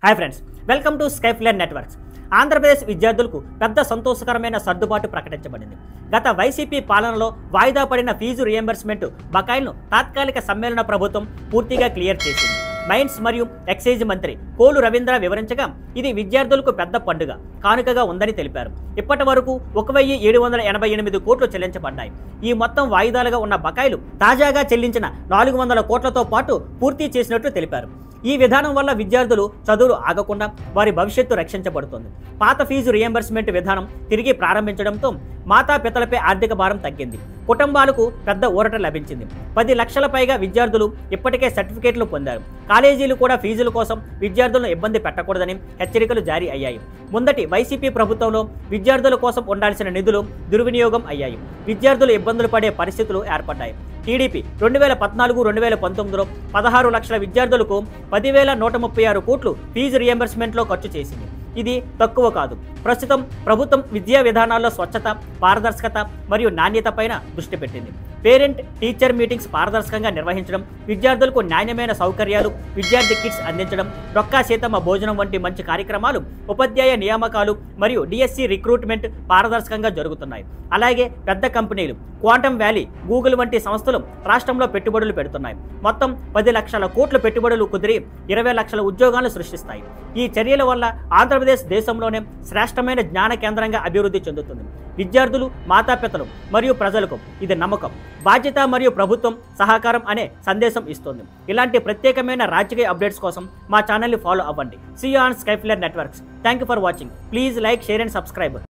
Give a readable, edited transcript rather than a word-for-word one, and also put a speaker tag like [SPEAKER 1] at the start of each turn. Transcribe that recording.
[SPEAKER 1] Hi friends, welcome to స్కైఫ్లేర్ networks. Andhra Pradesh విద్యార్థులకు పెద్ద సంతోషకరమైన సర్దుబాటు ప్రకటించబడింది. గత వైసీపీ పాలనలో వాయిదా పడిన ఫీజు రియంబర్స్మెంట్ బకాయిలను తాత్కాలిక సమ్మేళన ప్రభుత్వం పూర్తిగా క్లియర్ చేసింది. మైన్స్ మరియు ఎక్సైజ్ మంత్రి కోలు రవీంద్ర వివరించగా ఇది విద్యార్థులకు పెద్ద పండుగ కానుకగా ఉందని తెలిపారు. ఇప్పటి వరకు 1,788 కోట్లు చెల్లించబడ్డాయి. ఈ మొత్తం వాయిదాలుగా ఉన్న బకాయిలు తాజాగా చెల్లించిన 400 కోట్లతో పాటు పూర్తి చేసినట్లు తెలిపారు. ఈ విధానం వల్ల విద్యార్థులు చదువులు ఆగకుండా వారి భవిష్యత్తు రక్షించబడుతుంది. పాత ఫీజు రియంబర్స్మెంట్ విధానం తిరిగి ప్రారంభించడంతో మాతాపితలపై ఆర్థిక భారం తగ్గింది. కుటుంబాలకు పెద్ద ఊరట లభించింది. 10 లక్షల పైగా విద్యార్థులు ఇప్పటికే సర్టిఫికేట్లు పొందారు. కాలేజీలు కూడా ఫీజుల కోసం విద్యార్థులను ఇబ్బంది పెట్టకూడదని హెచ్చరికలు జారీ అయ్యాయి. ముందటి వైసీపీ ప్రభుత్వంలో విద్యార్థుల కోసం ఉండాల్సిన నిధులు దుర్వినియోగం అయ్యాయి. విద్యార్థులు ఇబ్బందులు పడే పరిస్థితులు ఏర్పడ్డాయి. టీడీపీ 2014-2019లో 16 లక్షల విద్యార్థులకు 10,136 కోట్లు ఫీజు రియంబర్స్మెంట్లో ఖర్చు చేసింది. ఇది తక్కువ కాదు. ప్రస్తుతం ప్రభుత్వం విద్యా విధానాల్లో స్వచ్ఛత, పారదర్శకత మరియు నాణ్యత పైన దృష్టి పెట్టింది. పేరెంట్ టీచర్ మీటింగ్స్ పారదర్శకంగా నిర్వహించడం, విద్యార్థులకు నాణ్యమైన సౌకర్యాలు, విద్యార్థి కిట్స్ అందించడం, డొక్కా సీతమ్మ భోజనం వంటి మంచి కార్యక్రమాలు, ఉపాధ్యాయ నియామకాలు మరియు డిఎస్సి రిక్రూట్మెంట్ పారదర్శకంగా జరుగుతున్నాయి. అలాగే పెద్ద కంపెనీలు క్వాంటమ్ వ్యాలీ, గూగుల్ వంటి సంస్థలు రాష్ట్రంలో పెట్టుబడులు పెడుతున్నాయి. మొత్తం 10 లక్షల కోట్ల పెట్టుబడులు కుదిరి 20 లక్షల ఉద్యోగాలను సృష్టిస్తాయి. ఈ చర్యల వల్ల ఆంధ్రప్రదేశ్ దేశంలోనే శ్రేష్టమైన జ్ఞాన కేంద్రంగా అభివృద్ధి చెందుతుంది. విద్యార్థులు, మాతాపితలు మరియు ప్రజలకు ఇది నమ్మకం, బాధ్యత మరియు ప్రభుత్వం సహకారం అనే సందేశం ఇస్తుంది. ఇలాంటి ప్రత్యేకమైన రాజకీయ అప్డేట్స్ కోసం మా ఛానల్ని ఫాలో అవ్వండి. See you on Skyflare networks. Thank you for watching. Please like, share and subscribe.